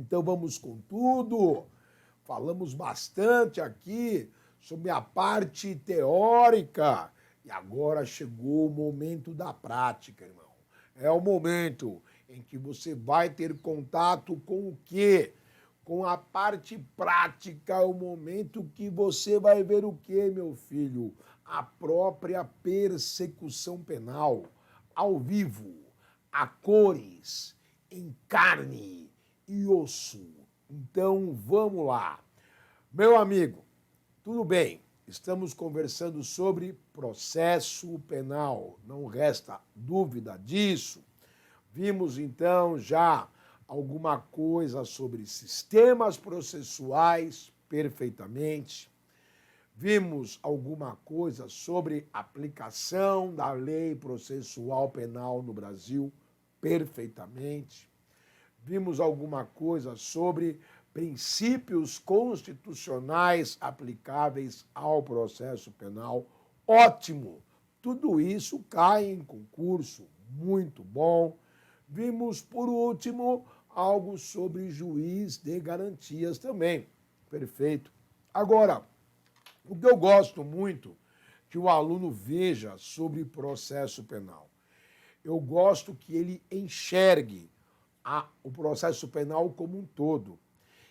Então vamos com tudo. Falamos bastante aqui sobre a parte teórica e agora chegou o momento da prática, irmão. É o momento em que você vai ter contato com o quê? Com a parte prática, é o momento que você vai ver o quê, meu filho? A própria persecução penal, ao vivo, a cores, em carne e osso. Então, vamos lá. Meu amigo, tudo bem, estamos conversando sobre processo penal, não resta dúvida disso. Vimos, então, já alguma coisa sobre sistemas processuais, perfeitamente. Vimos alguma coisa sobre aplicação da lei processual penal no Brasil, perfeitamente. Vimos alguma coisa sobre princípios constitucionais aplicáveis ao processo penal. Ótimo! Tudo isso cai em concurso, muito bom. Vimos, por último, algo sobre juiz de garantias também. Perfeito. Agora, o que eu gosto muito que o aluno veja sobre processo penal. Eu gosto que ele enxergue o processo penal como um todo.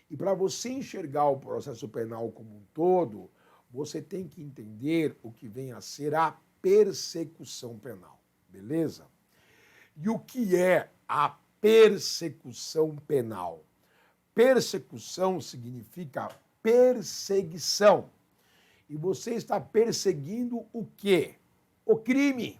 E para você enxergar o processo penal como um todo, você tem que entender o que vem a ser a persecução penal, beleza? E o que é a persecução penal? Persecução significa perseguição. E você está perseguindo o quê? O crime.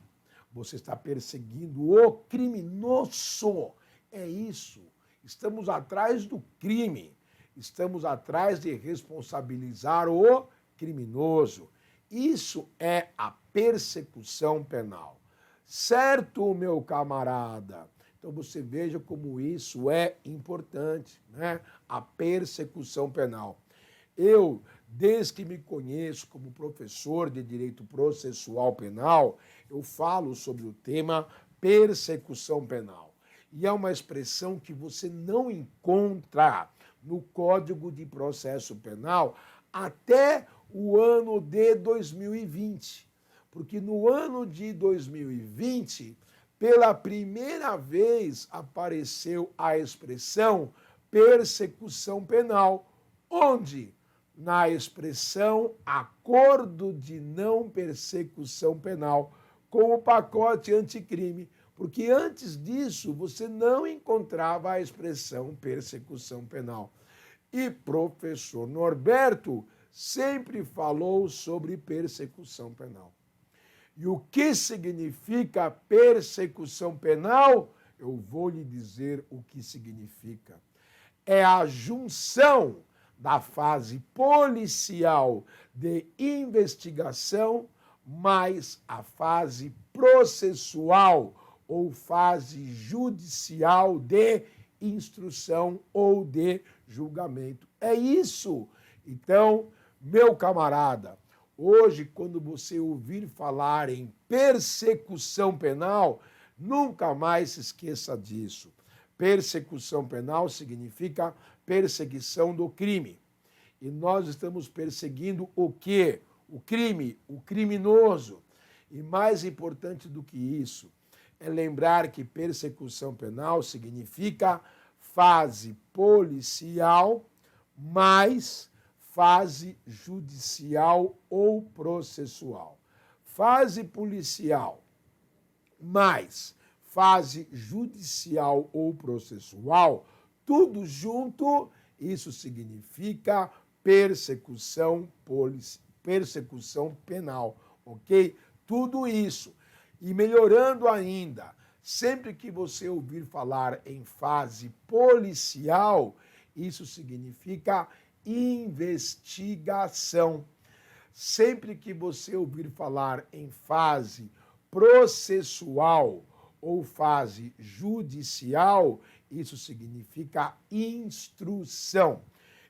Você está perseguindo o criminoso. É isso. Estamos atrás do crime. Estamos atrás de responsabilizar o criminoso. Isso é a persecução penal. Certo, meu camarada? Então você veja como isso é importante, né? A persecução penal. Eu, desde que me conheço como professor de direito processual penal, eu falo sobre o tema persecução penal. E é uma expressão que você não encontra no Código de Processo Penal até o ano de 2020. Porque no ano de 2020, pela primeira vez, apareceu a expressão persecução penal, onde na expressão acordo de não persecução penal com o pacote anticrime, porque antes disso você não encontrava a expressão persecução penal. E professor Norberto sempre falou sobre persecução penal. E o que significa persecução penal? Eu vou lhe dizer o que significa. É a junção da fase policial de investigação mais a fase processual ou fase judicial de instrução ou de julgamento. É isso. Então, meu camarada, hoje, quando você ouvir falar em persecução penal, nunca mais se esqueça disso. Persecução penal significa perseguição do crime. E nós estamos perseguindo o quê? O crime, o criminoso. E mais importante do que isso, é lembrar que persecução penal significa fase policial mais fase judicial ou processual. Fase policial mais fase judicial ou processual, tudo junto, isso significa persecução penal, ok? Tudo isso. E melhorando ainda, sempre que você ouvir falar em fase policial, isso significa investigação. Sempre que você ouvir falar em fase processual ou fase judicial, isso significa instrução.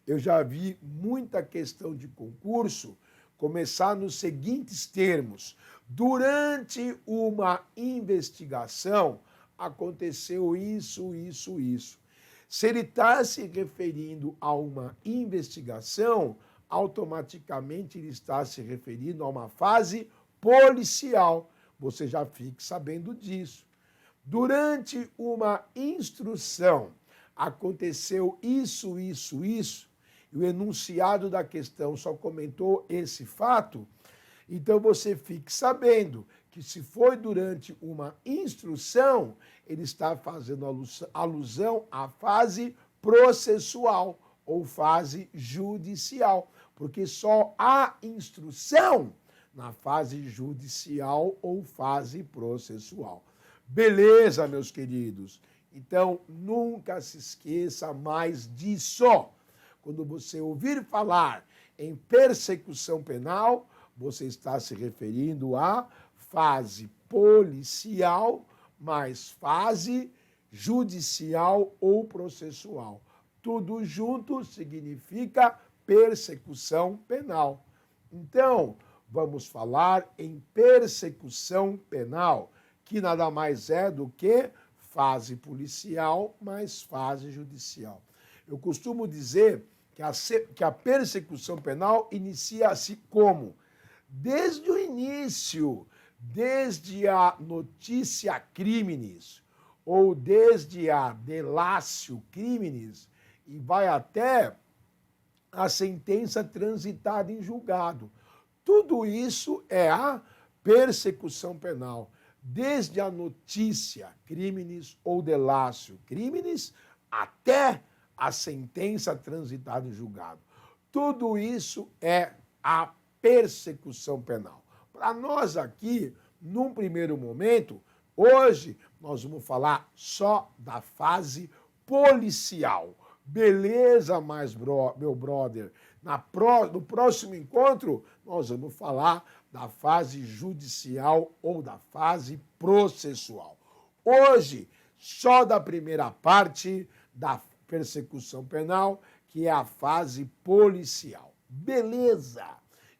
Eu já vi muita questão de concurso começar nos seguintes termos: durante uma investigação aconteceu isso, isso, isso. Se ele está se referindo a uma investigação, automaticamente ele está se referindo a uma fase policial. Você já fique sabendo disso. Durante uma instrução, aconteceu isso, e o enunciado da questão só comentou esse fato, então você fique sabendo que se foi durante uma instrução, ele está fazendo alusão à fase processual ou fase judicial, porque só há instrução na fase judicial ou fase processual. Beleza, meus queridos? Então, nunca se esqueça mais disso. Quando você ouvir falar em persecução penal, você está se referindo à fase policial, mais fase judicial ou processual. Tudo junto significa persecução penal. Então, vamos falar em persecução penal, que nada mais é do que fase policial mais fase judicial. Eu costumo dizer que a persecução penal inicia-se como? Desde o início, desde a notícia criminis, ou desde a delatio criminis, e vai até a sentença transitada em julgado. Tudo isso é a persecução penal. Desde a notícia criminis ou delatio criminis até a sentença transitada em julgado. Tudo isso é a persecução penal. Para nós aqui, num primeiro momento, hoje nós vamos falar só da fase policial. Beleza, meu brother? No próximo encontro, nós vamos falar da fase judicial ou da fase processual. Hoje, só da primeira parte da persecução penal, que é a fase policial. Beleza!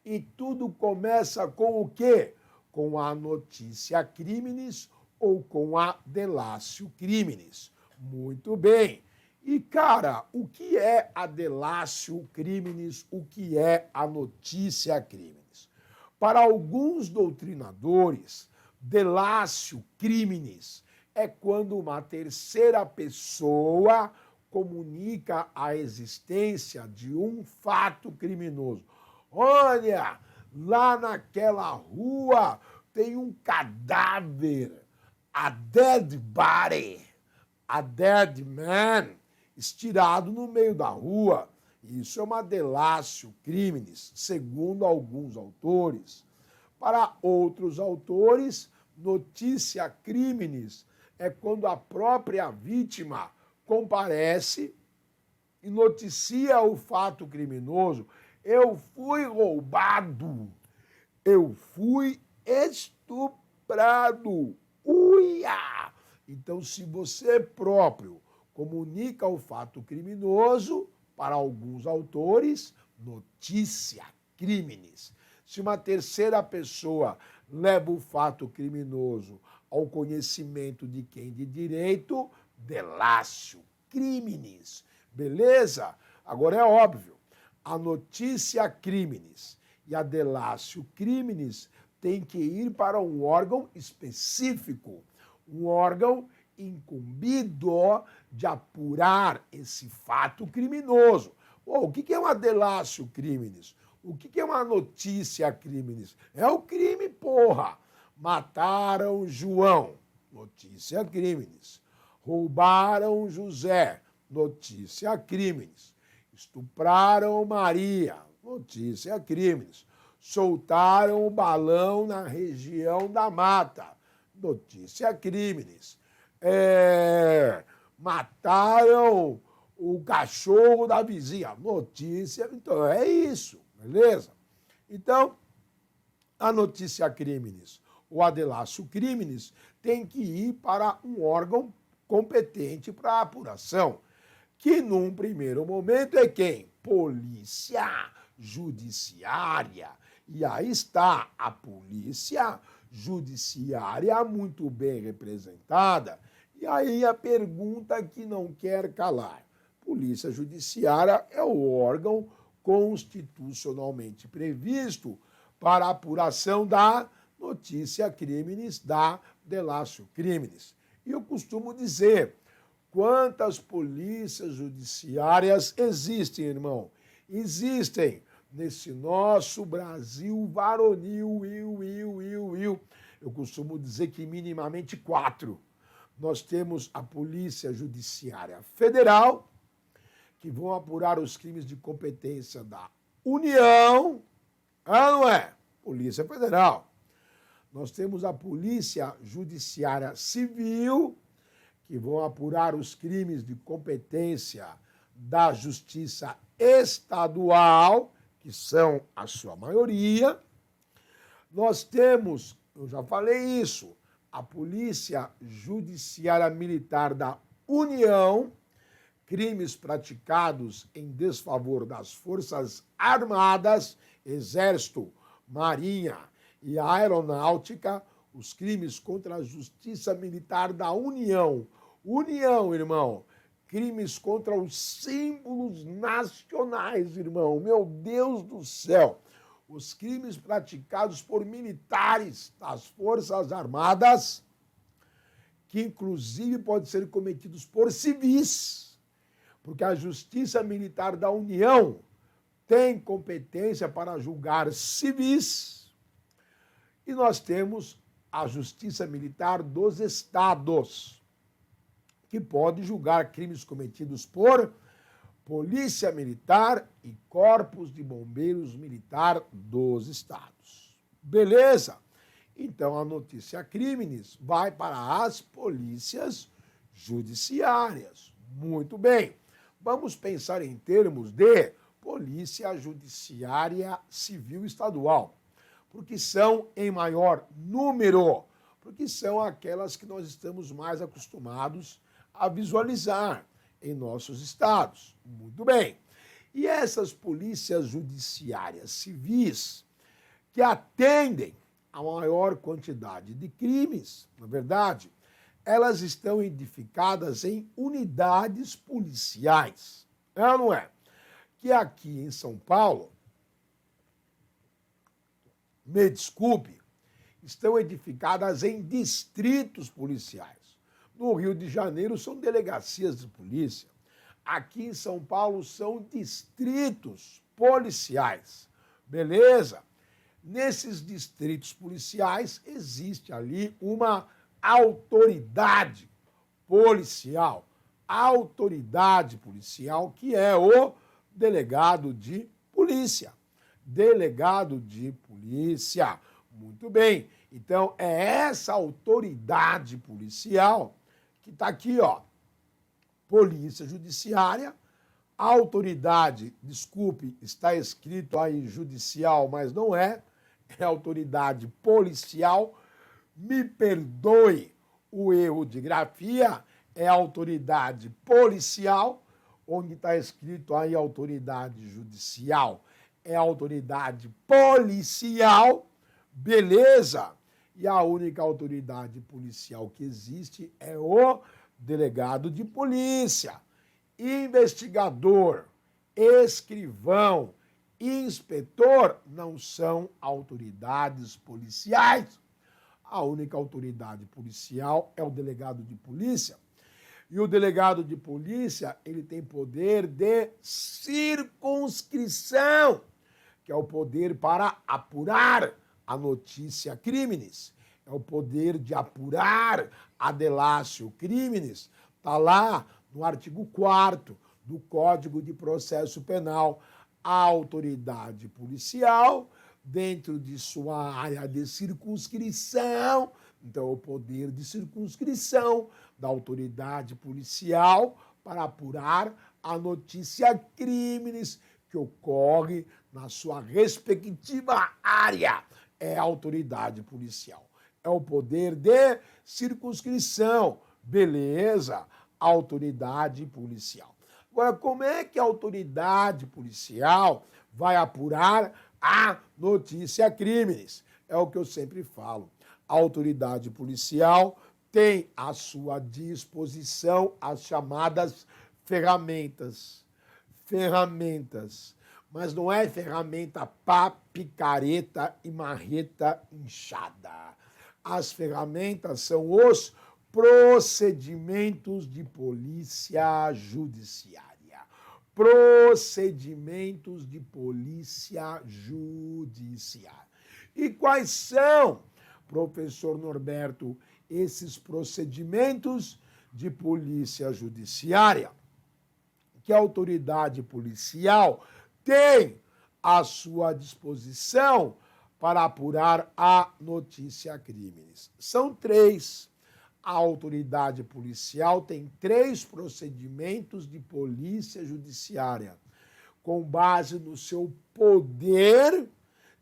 E tudo começa com o quê? Com a notícia criminis ou com a delatio criminis. Muito bem. E, cara, o que é a delatio criminis? O que é a notícia criminis? Para alguns doutrinadores, delatio criminis é quando uma terceira pessoa comunica a existência de um fato criminoso. Olha, lá naquela rua tem um cadáver, a dead body, a dead man, estirado no meio da rua. Isso é uma delatio criminis, segundo alguns autores. Para outros autores, notícia criminis é quando a própria vítima comparece e noticia o fato criminoso. Eu fui roubado, eu fui estuprado. Uia! Então, se você próprio comunica o fato criminoso, para alguns autores, notícia criminis. Se uma terceira pessoa leva o fato criminoso ao conhecimento de quem de direito, delatio criminis. Beleza? Agora é óbvio, a notícia criminis e a delatio criminis tem que ir para um órgão específico, um órgão incumbido de apurar esse fato criminoso. O que é uma delatio criminis? O que é uma notícia criminis? É o crime, porra! Mataram João, notícia criminis. Roubaram José, notícia criminis. Estupraram Maria, notícia criminis. Soltaram o balão na região da mata, notícia criminis. Mataram o cachorro da vizinha, notícia. Então é isso, beleza? Então, a notícia criminis ou a delatio criminis tem que ir para um órgão competente para a apuração, que num primeiro momento é quem? Polícia Judiciária. E aí está a Polícia Judiciária muito bem representada E aí a pergunta que não quer calar. Polícia Judiciária é o órgão constitucionalmente previsto para a apuração da notícia crimes, da delatio crimes. E eu costumo dizer, quantas polícias judiciárias existem, irmão? Existem nesse nosso Brasil varonil, eu costumo dizer que minimamente 4. Nós temos a Polícia Judiciária Federal, que vão apurar os crimes de competência da União, não é? Polícia Federal. Nós temos a Polícia Judiciária Civil, que vão apurar os crimes de competência da Justiça Estadual, que são a sua maioria. Nós temos, eu já falei isso, a Polícia Judiciária Militar da União, crimes praticados em desfavor das Forças Armadas, Exército, Marinha e Aeronáutica, os crimes contra a Justiça Militar da União. União, irmão, crimes contra os símbolos nacionais, irmão. Meu Deus do céu. Os crimes praticados por militares das Forças Armadas, que inclusive podem ser cometidos por civis, porque a Justiça Militar da União tem competência para julgar civis, e nós temos a Justiça Militar dos Estados, que pode julgar crimes cometidos por Polícia Militar e Corpos de Bombeiros Militar dos Estados. Beleza? Então a notícia crimes vai para as polícias judiciárias. Muito bem. Vamos pensar em termos de Polícia Judiciária Civil Estadual, porque são em maior número, porque são aquelas que nós estamos mais acostumados a visualizar em nossos estados. Muito bem. E essas polícias judiciárias civis que atendem a maior quantidade de crimes, na verdade, elas estão edificadas em unidades policiais. É ou não é? Que aqui em São Paulo, me desculpe, estão edificadas em distritos policiais. No Rio de Janeiro são delegacias de polícia. Aqui em São Paulo são distritos policiais. Beleza? Nesses distritos policiais existe ali uma autoridade policial. Autoridade policial que é o delegado de polícia. Delegado de polícia. Muito bem. Então, é essa autoridade policial que está aqui, ó. Polícia Judiciária, autoridade, desculpe, está escrito aí judicial, mas não é autoridade policial, me perdoe o erro de grafia, é autoridade policial, onde está escrito aí autoridade judicial, é autoridade policial, beleza? E a única autoridade policial que existe é o delegado de polícia, investigador, escrivão, inspetor não são autoridades policiais. A única autoridade policial é o delegado de polícia. E o delegado de polícia, ele tem poder de circunscrição, que é o poder para apurar a notícia crimes. É o poder de apurar a delatio crimes. Está lá no artigo 4º do Código de Processo Penal. A autoridade policial, dentro de sua área de circunscrição, então o poder de circunscrição da autoridade policial para apurar a notícia crimes que ocorre na sua respectiva área. É a autoridade policial. É o poder de circunscrição. Beleza? Autoridade policial. Agora, como é que a autoridade policial vai apurar a notícia crimes? É o que eu sempre falo. A autoridade policial tem à sua disposição as chamadas ferramentas. Ferramentas. Mas não é ferramenta pá, picareta e marreta inchada. As ferramentas são os procedimentos de polícia judiciária. Procedimentos de polícia judiciária. E quais são, professor Norberto, esses procedimentos de polícia judiciária que a autoridade policial tem à sua disposição para apurar a notícia crimes? São 3. A autoridade policial tem 3 procedimentos de polícia judiciária, com base no seu poder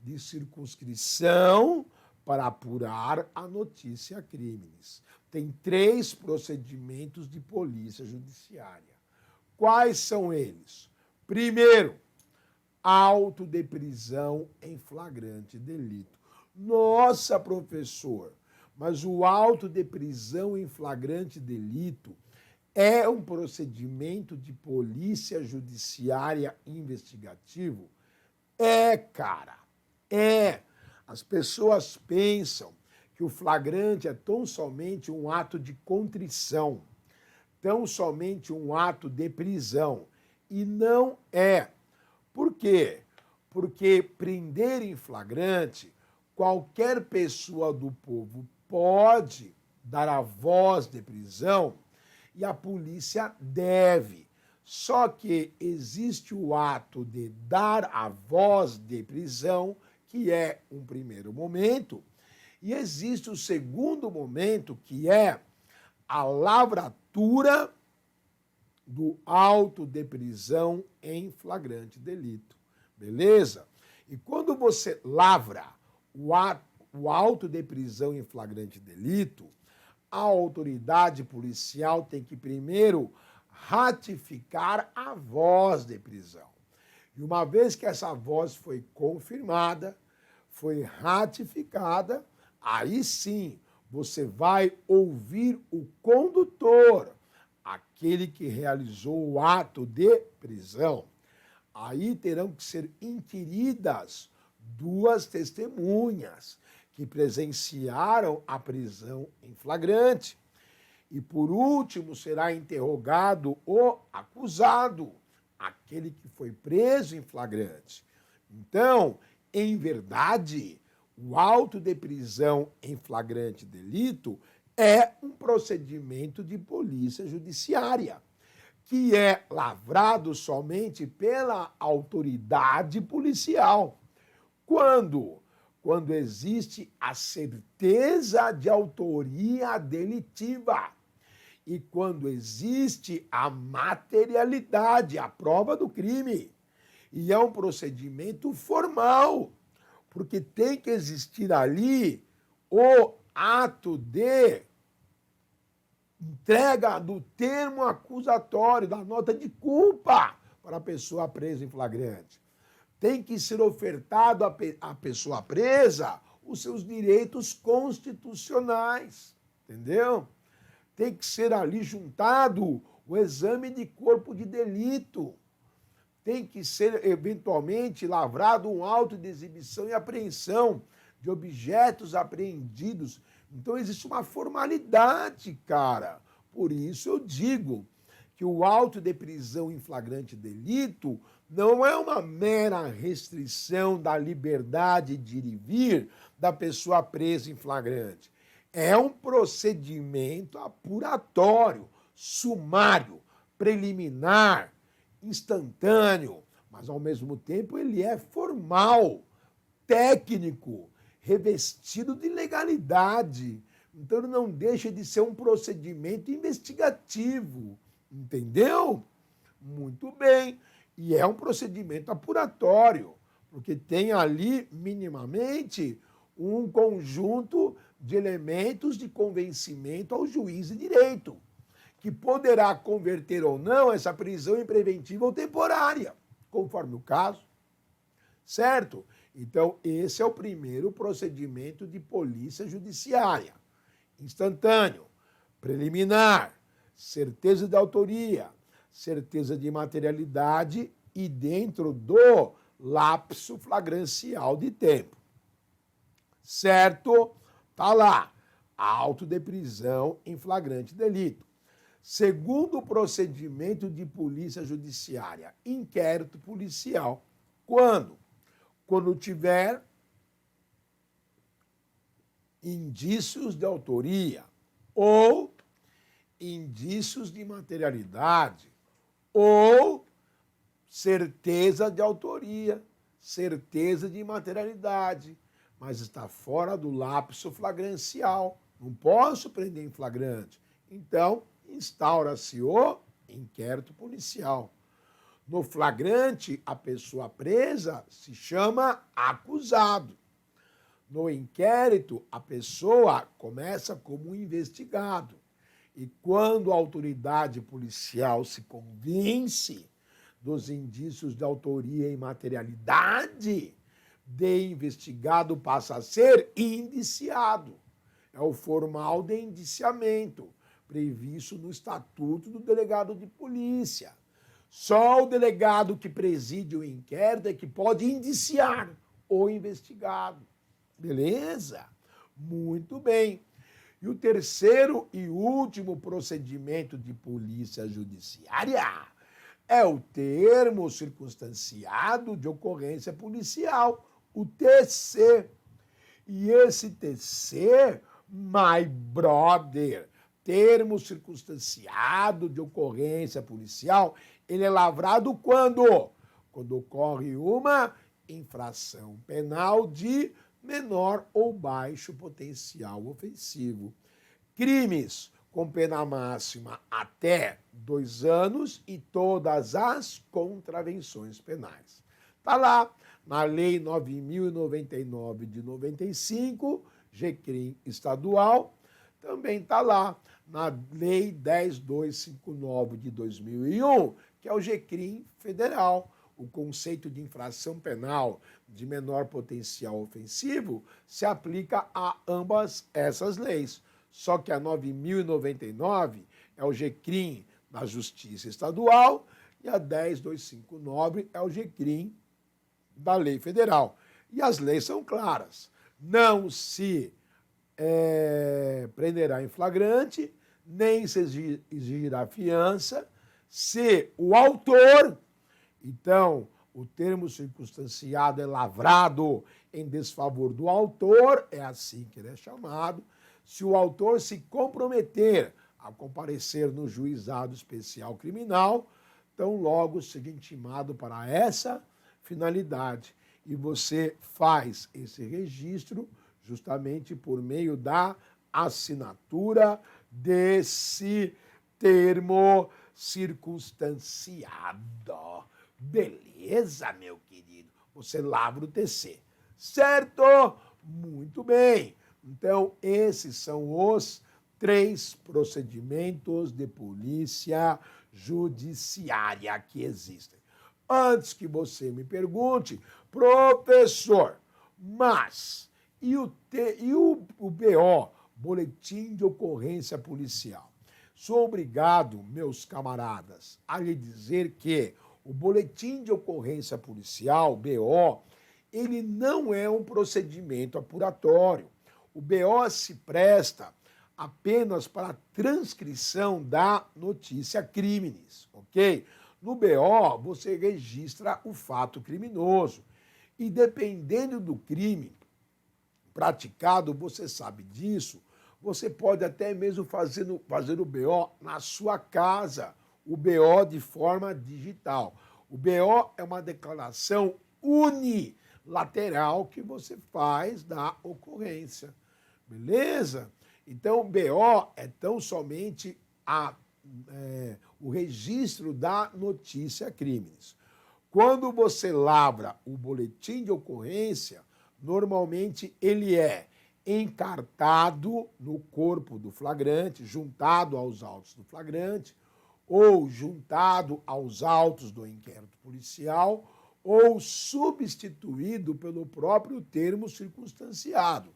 de circunscrição para apurar a notícia crimes. Tem 3 procedimentos de polícia judiciária. Quais são eles? Primeiro, auto de prisão em flagrante delito. Nossa, professor, mas o auto de prisão em flagrante delito é um procedimento de polícia judiciária investigativo? É, cara, é. As pessoas pensam que o flagrante é tão somente um ato de contrição, tão somente um ato de prisão. E não é. Por quê? Porque prender em flagrante, qualquer pessoa do povo pode dar a voz de prisão e a polícia deve. Só que existe o ato de dar a voz de prisão, que é um primeiro momento, e existe o segundo momento, que é a lavratura do auto de prisão em flagrante delito. Beleza? E quando você lavra o auto de prisão em flagrante delito, a autoridade policial tem que primeiro ratificar a voz de prisão. E uma vez que essa voz foi confirmada, foi ratificada, aí sim você vai ouvir o condutor, aquele que realizou o ato de prisão. Aí terão que ser inquiridas 2 testemunhas que presenciaram a prisão em flagrante. E, por último, será interrogado o acusado, aquele que foi preso em flagrante. Então, em verdade, o auto de prisão em flagrante delito é um procedimento de polícia judiciária, que é lavrado somente pela autoridade policial. Quando? Quando existe a certeza de autoria delitiva e quando existe a materialidade, a prova do crime. E é um procedimento formal, porque tem que existir ali o ato de entrega do termo acusatório, da nota de culpa para a pessoa presa em flagrante. Tem que ser ofertado à pessoa presa os seus direitos constitucionais, entendeu? Tem que ser ali juntado o exame de corpo de delito. Tem que ser, eventualmente, lavrado um auto de exibição e apreensão de objetos apreendidos. Então, existe uma formalidade, cara. Por isso eu digo que o auto de prisão em flagrante delito não é uma mera restrição da liberdade de ir e vir da pessoa presa em flagrante. É um procedimento apuratório, sumário, preliminar, instantâneo, mas ao mesmo tempo ele é formal, técnico, revestido de legalidade. Então ele não deixa de ser um procedimento investigativo, entendeu? Muito bem. E é um procedimento apuratório, porque tem ali minimamente um conjunto de elementos de convencimento ao juiz de direito, que poderá converter ou não essa prisão em preventiva ou temporária, conforme o caso. Certo? Então, esse é o primeiro procedimento de polícia judiciária, instantâneo. preliminar, certeza de autoria, certeza de materialidade e dentro do lapso flagrancial de tempo. Certo? Tá lá. Auto de prisão em flagrante delito. Segundo procedimento de polícia judiciária, inquérito policial. Quando? Quando tiver indícios de autoria ou indícios de materialidade ou certeza de autoria, certeza de materialidade, mas está fora do lapso flagrancial. Não posso prender em flagrante. Então, instaura-se o inquérito policial. No flagrante, a pessoa presa se chama acusado. No inquérito, a pessoa começa como investigado. E quando a autoridade policial se convence dos indícios de autoria e materialidade, de investigado passa a ser indiciado. É o formal de indiciamento, previsto no Estatuto do Delegado de Polícia. Só o delegado que preside o inquérito é que pode indiciar o investigado. Beleza? Muito bem. E o terceiro e último procedimento de polícia judiciária é o termo circunstanciado de ocorrência policial, o TC. E esse TC, my brother, termo circunstanciado de ocorrência policial, ele é lavrado quando? Quando ocorre uma infração penal de menor ou baixo potencial ofensivo. Crimes com pena máxima até 2 anos e todas as contravenções penais. Está lá na Lei 9.099 de 95, GCRIM estadual, também está lá na Lei 10.259 de 2001, que é o GCRIM federal. O conceito de infração penal de menor potencial ofensivo se aplica a ambas essas leis. Só que a 9.099 é o GCRIM da Justiça Estadual e a 10.259 é o GCRIM da Lei Federal. E as leis são claras. Não se prenderá em flagrante, nem se exigirá fiança, se o autor... Então, o termo circunstanciado é lavrado em desfavor do autor, é assim que ele é chamado, se o autor se comprometer a comparecer no juizado especial criminal, tão logo seja intimado para essa finalidade. E você faz esse registro justamente por meio da assinatura desse termo circunstanciado. Beleza, meu querido? Você lavra o TC, certo? Muito bem. Então, esses são os 3 procedimentos de polícia judiciária que existem. Antes que você me pergunte, professor, mas e o BO, Boletim de Ocorrência Policial? Sou obrigado, meus camaradas, a lhe dizer que o Boletim de Ocorrência Policial, BO, ele não é um procedimento apuratório. O BO se presta apenas para a transcrição da notícia crimes, ok? No BO, você registra o fato criminoso. E dependendo do crime praticado, você sabe disso, você pode até mesmo fazer o BO na sua casa, o BO de forma digital. O BO é uma declaração unilateral que você faz da ocorrência, beleza? Então, o BO é tão somente o registro da notícia crimes. Quando você lavra o boletim de ocorrência, normalmente ele é encartado no corpo do flagrante, juntado aos autos do flagrante, ou juntado aos autos do inquérito policial, ou substituído pelo próprio termo circunstanciado.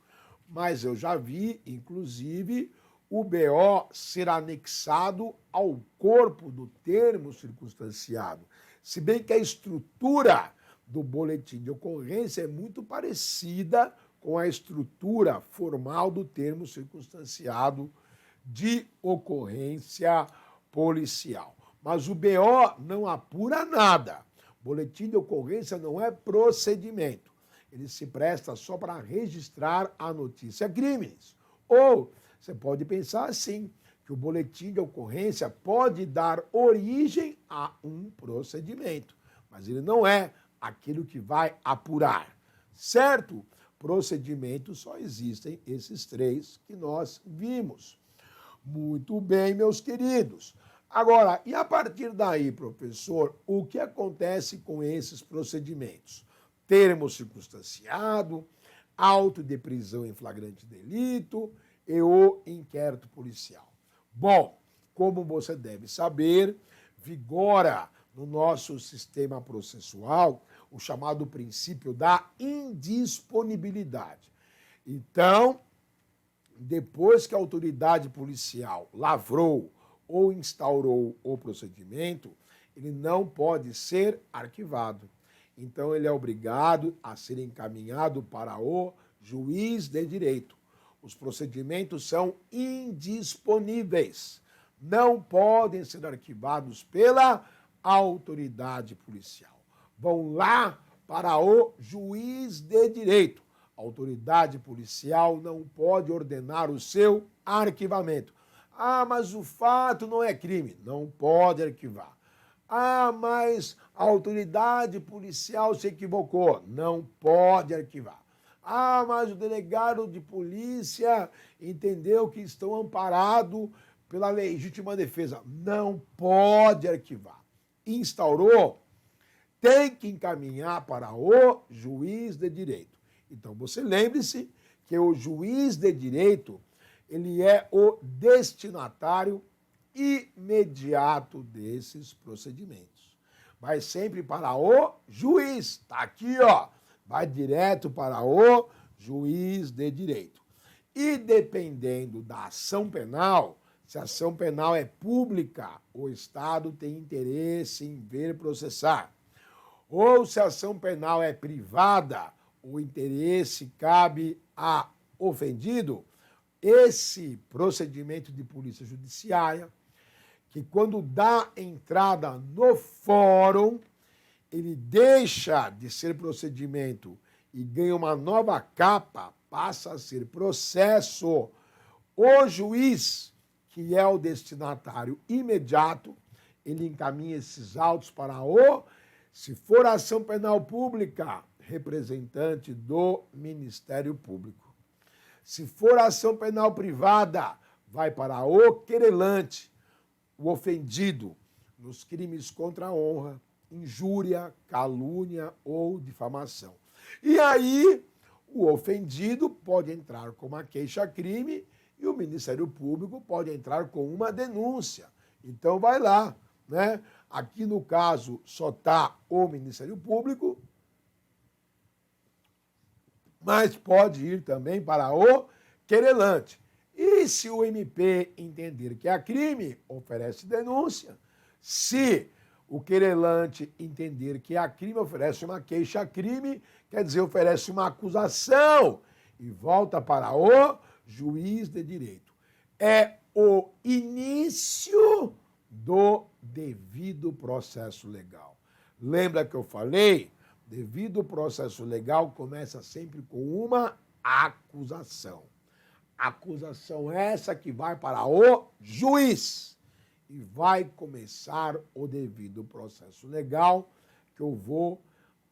Mas eu já vi, inclusive, o BO ser anexado ao corpo do termo circunstanciado. Se bem que a estrutura do boletim de ocorrência é muito parecida com a estrutura formal do termo circunstanciado de ocorrência policial. Mas o BO não apura nada. Boletim de ocorrência não é procedimento. Ele se presta só para registrar a notícia crimes. Ou você pode pensar assim, que o boletim de ocorrência pode dar origem a um procedimento, mas ele não é aquilo que vai apurar, certo? Procedimentos só existem esses três que nós vimos. Muito bem, meus queridos. Agora, e a partir daí, professor, o que acontece com esses procedimentos? Termo circunstanciado, auto de prisão em flagrante delito e o inquérito policial. Bom, como você deve saber, vigora no nosso sistema processual o chamado princípio da indisponibilidade. Então, depois que a autoridade policial lavrou ou instaurou o procedimento, ele não pode ser arquivado. Então, ele é obrigado a ser encaminhado para o juiz de direito. Os procedimentos são indisponíveis, não podem ser arquivados pela autoridade policial. Vão lá para o juiz de direito. A autoridade policial não pode ordenar o seu arquivamento. Ah, mas o fato não é crime. Não pode arquivar. Ah, mas a autoridade policial se equivocou. Não pode arquivar. Ah, mas o delegado de polícia entendeu que estão amparados pela legítima defesa. Não pode arquivar. Instaurou, tem que encaminhar para o juiz de direito. Então, você lembre-se que o juiz de direito, ele é o destinatário imediato desses procedimentos. Vai sempre para o juiz. Está aqui, ó. Vai direto para o juiz de direito. E dependendo da ação penal, se a ação penal é pública, o Estado tem interesse em ver processar. Ou se a ação penal é privada, o interesse cabe a ofendido. Esse procedimento de polícia judiciária, que quando dá entrada no fórum, ele deixa de ser procedimento e ganha uma nova capa, passa a ser processo. O juiz, que é o destinatário imediato, ele encaminha esses autos para o, se for ação penal pública, representante do Ministério Público. Se for ação penal privada, vai para o querelante, o ofendido, nos crimes contra a honra, injúria, calúnia ou difamação. E aí, o ofendido pode entrar com uma queixa-crime e o Ministério Público pode entrar com uma denúncia. Então, vai lá, né? Aqui, no caso, só está o Ministério Público, mas pode ir também para o querelante. E se o MP entender que é crime, oferece denúncia. Se o querelante entender que é crime, oferece uma queixa-crime, quer dizer, oferece uma acusação e volta para o juiz de direito. É o início do devido processo legal. Lembra que eu falei? Devido processo legal começa sempre com uma acusação. Acusação essa que vai para o juiz e vai começar o devido processo legal, que eu vou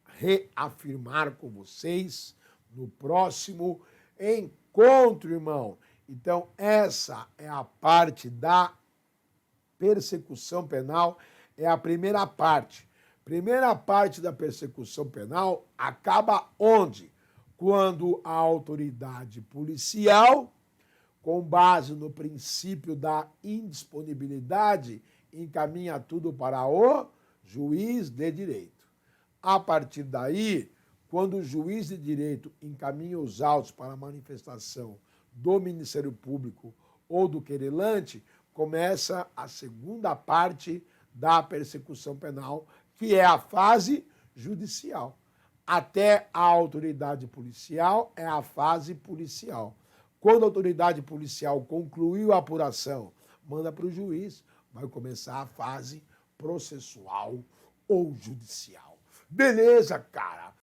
reafirmar com vocês no próximo encontro, irmão. Então, essa é a parte da persecução penal, é a primeira parte. Primeira parte da persecução penal acaba onde? Quando a autoridade policial, com base no princípio da indisponibilidade, encaminha tudo para o juiz de direito. A partir daí, quando o juiz de direito encaminha os autos para a manifestação do Ministério Público ou do querelante, começa a segunda parte da persecução penal, que é a fase judicial. Até a autoridade policial é a fase policial. Quando a autoridade policial concluiu a apuração, manda para o juiz, vai começar a fase processual ou judicial. Beleza, cara?